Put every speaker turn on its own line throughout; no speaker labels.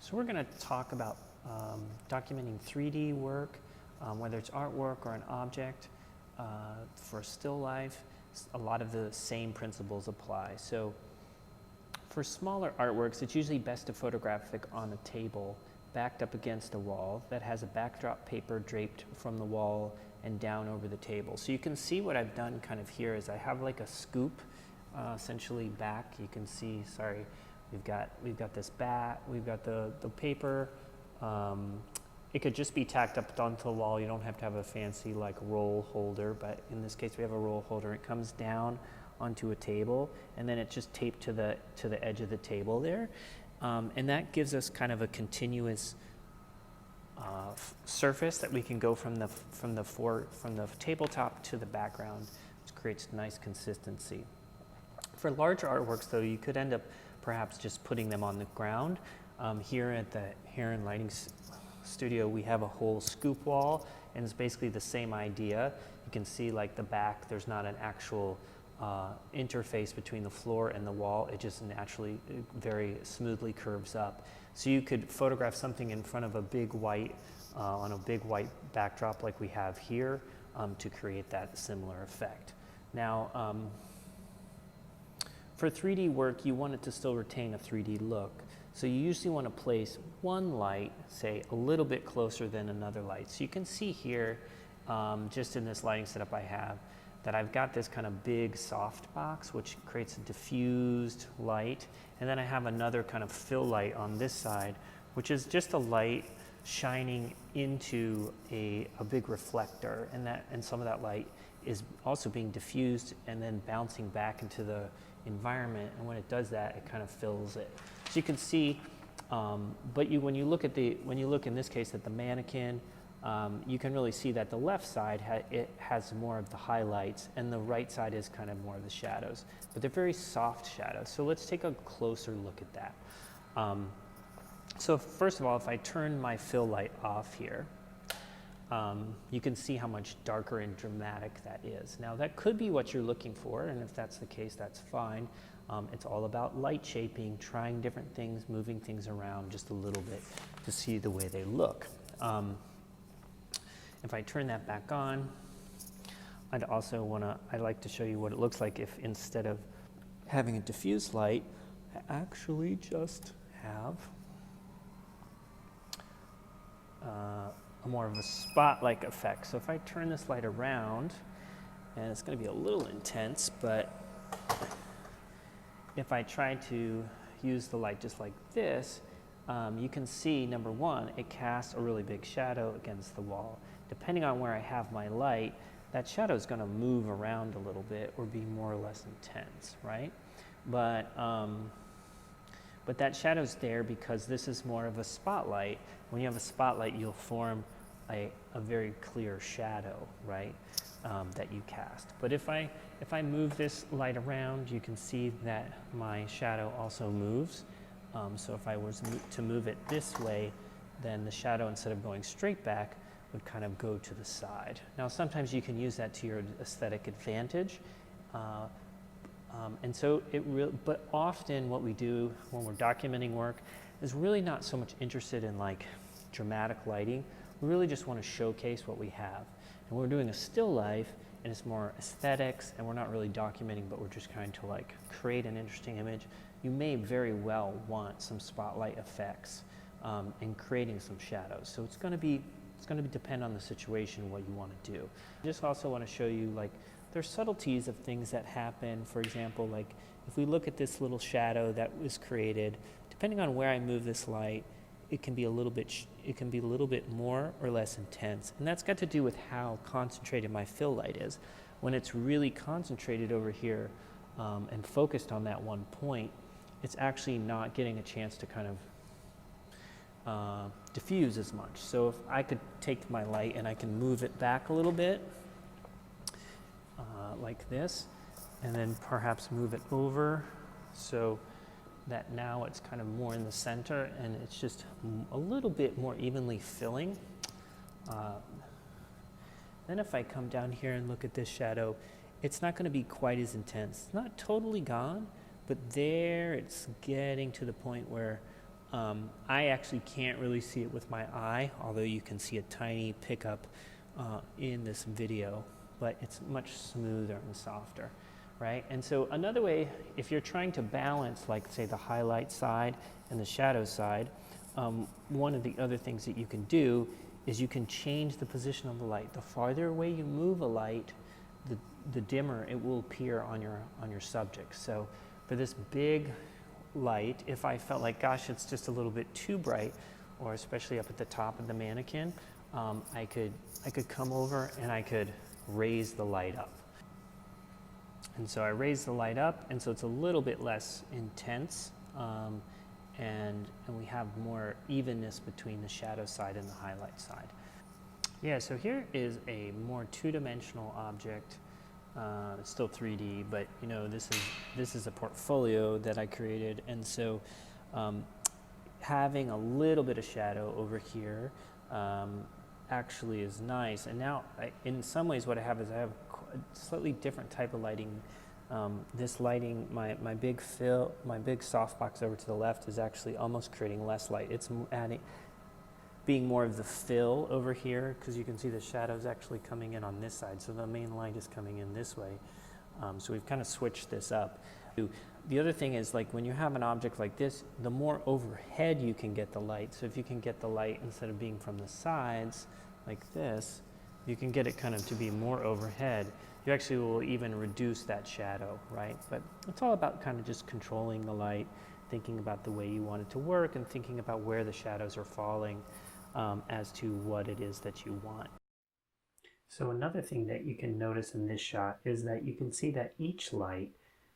So we're going to talk about documenting 3D work, whether it's artwork or an object. For still life, a lot of the same principles apply. So for smaller artworks, it's usually best to photograph it on a table backed up against a wall that has a backdrop paper draped from the wall and down over the table. So you can see what I've done kind of here is I have like a scoop essentially back. You can see, sorry, we've got this bat, we've got the paper. It could just be tacked up onto the wall. You don't have to have a fancy like roll holder, but in this case we have a roll holder. It comes down onto a table and then it's just taped to the edge of the table there. And that gives us kind of a continuous surface that we can go from the tabletop to the background, which creates nice consistency. For larger artworks though, you could end up perhaps just putting them on the ground. Here at the Heron Lighting Studio, we have a whole scoop wall, and it's basically the same idea. You can see like the back, there's not an actual interface between the floor and the wall. It just naturally, very smoothly curves up. So you could photograph something in front of a big white, on a big white backdrop like we have here to create that similar effect. Now, for 3D work, you want it to still retain a 3D look. So you usually want to place one light, say, a little bit closer than another light. So you can see here, just in this lighting setup I have, that I've got this kind of big soft box, which creates a diffused light. And then I have another kind of fill light on this side, which is just a light shining into a big reflector. And some of that light is also being diffused and then bouncing back into the environment. And when it does that, it kind of fills it. So you can see, but when you look in this case at the mannequin, you can really see that the left side it has more of the highlights and the right side is kind of more of the shadows, but they're very soft shadows. So let's take a closer look at that. So first of all, if I turn my fill light off here, you can see how much darker and dramatic that is. Now that could be what you're looking for, and if that's the case, that's fine. It's all about light shaping, trying different things, moving things around just a little bit to see the way they look. If I turn that back on, I'd like to show you what it looks like if instead of having a diffuse light, I actually just have more of a spot-like effect. So if I turn this light around, and it's going to be a little intense, but if I try to use the light just like this, you can see, number one, it casts a really big shadow against the wall. Depending on where I have my light, that shadow is going to move around a little bit or be more or less intense, right? But that shadow's there because this is more of a spotlight. When you have a spotlight, you'll form a very clear shadow, right, that you cast. But if I move this light around, you can see that my shadow also moves. So if I was to move it this way, then the shadow, instead of going straight back, would kind of go to the side. Now sometimes you can use that to your aesthetic advantage. And so but often what we do when we're documenting work is really not so much interested in like dramatic lighting. We really just want to showcase what we have. And we're doing a still life and it's more aesthetics and we're not really documenting, but we're just trying to like create an interesting image. You may very well want some spotlight effects and creating some shadows. So it's going to depend on the situation what you want to do. I just also want to show you like there's subtleties of things that happen. For example, like if we look at this little shadow that was created, depending on where I move this light, it can be a little bit more or less intense. And that's got to do with how concentrated my fill light is. When it's really concentrated over here and focused on that one point, it's actually not getting a chance to kind of diffuse as much. So if I could take my light and I can move it back a little bit, like this, and then perhaps move it over so that now it's kind of more in the center and it's just a little bit more evenly filling. Then if I come down here and look at this shadow, it's not going to be quite as intense. It's not totally gone, but there it's getting to the point where I actually can't really see it with my eye, although you can see a tiny pickup in this video, but it's much smoother and softer, right? And so another way, if you're trying to balance, like say the highlight side and the shadow side, one of the other things that you can do is you can change the position of the light. The farther away you move a light, the dimmer it will appear on your subject. So for this big light, if I felt like, gosh, it's just a little bit too bright, or especially up at the top of the mannequin, I could come over and I could raise the light up. And so I raise the light up, and so it's a little bit less intense, and we have more evenness between the shadow side and the highlight side. Yeah, so here is a more two-dimensional object. It's still 3D, but you know, this is a portfolio that I created, and so having a little bit of shadow over here actually is nice. And now, in some ways, what I have is I have a slightly different type of lighting. This lighting, my big softbox over to the left is actually almost creating less light. It's being more of the fill over here, because you can see the shadows actually coming in on this side. So the main light is coming in this way. So we've kind of switched this up. The other thing is, like when you have an object like this, the more overhead you can get the light. So if you can get the light instead of being from the sides like this, you can get it kind of to be more overhead. You actually will even reduce that shadow, right? But it's all about kind of just controlling the light, thinking about the way you want it to work, and thinking about where the shadows are falling as to what it is that you want. So another thing that you can notice in this shot is that you can see that each light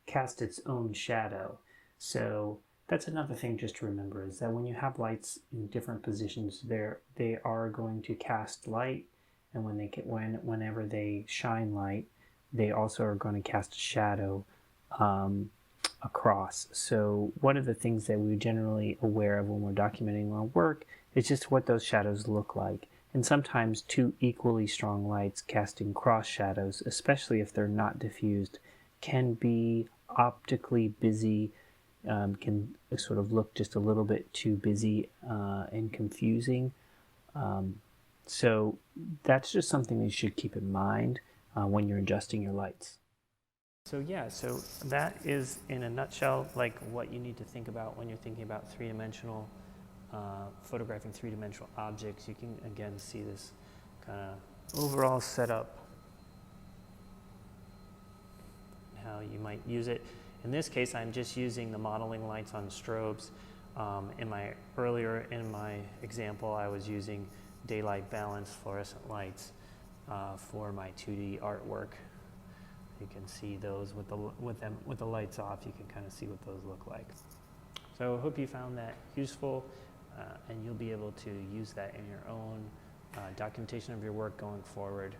casts its own shadow. So that's another thing just to remember, is that when you have lights in different positions, they are going to cast light, and whenever they shine light, they also are going to cast a shadow across. So one of the things that we're generally aware of when we're documenting our work is just what those shadows look like. And sometimes two equally strong lights casting cross shadows, especially if they're not diffused, can be optically busy, can sort of look just a little bit too busy and confusing. So that's just something that you should keep in mind when you're adjusting your lights. So yeah, so that is in a nutshell like what you need to think about when you're thinking about three-dimensional photographing three-dimensional objects. You can again see this kind of overall setup, how you might use it. In this case, I'm just using the modeling lights on strobes. In my example, I was using daylight balanced fluorescent lights for my 2D artwork. You can see those with the lights off. You can kind of see what those look like. So I hope you found that useful, and you'll be able to use that in your own documentation of your work going forward.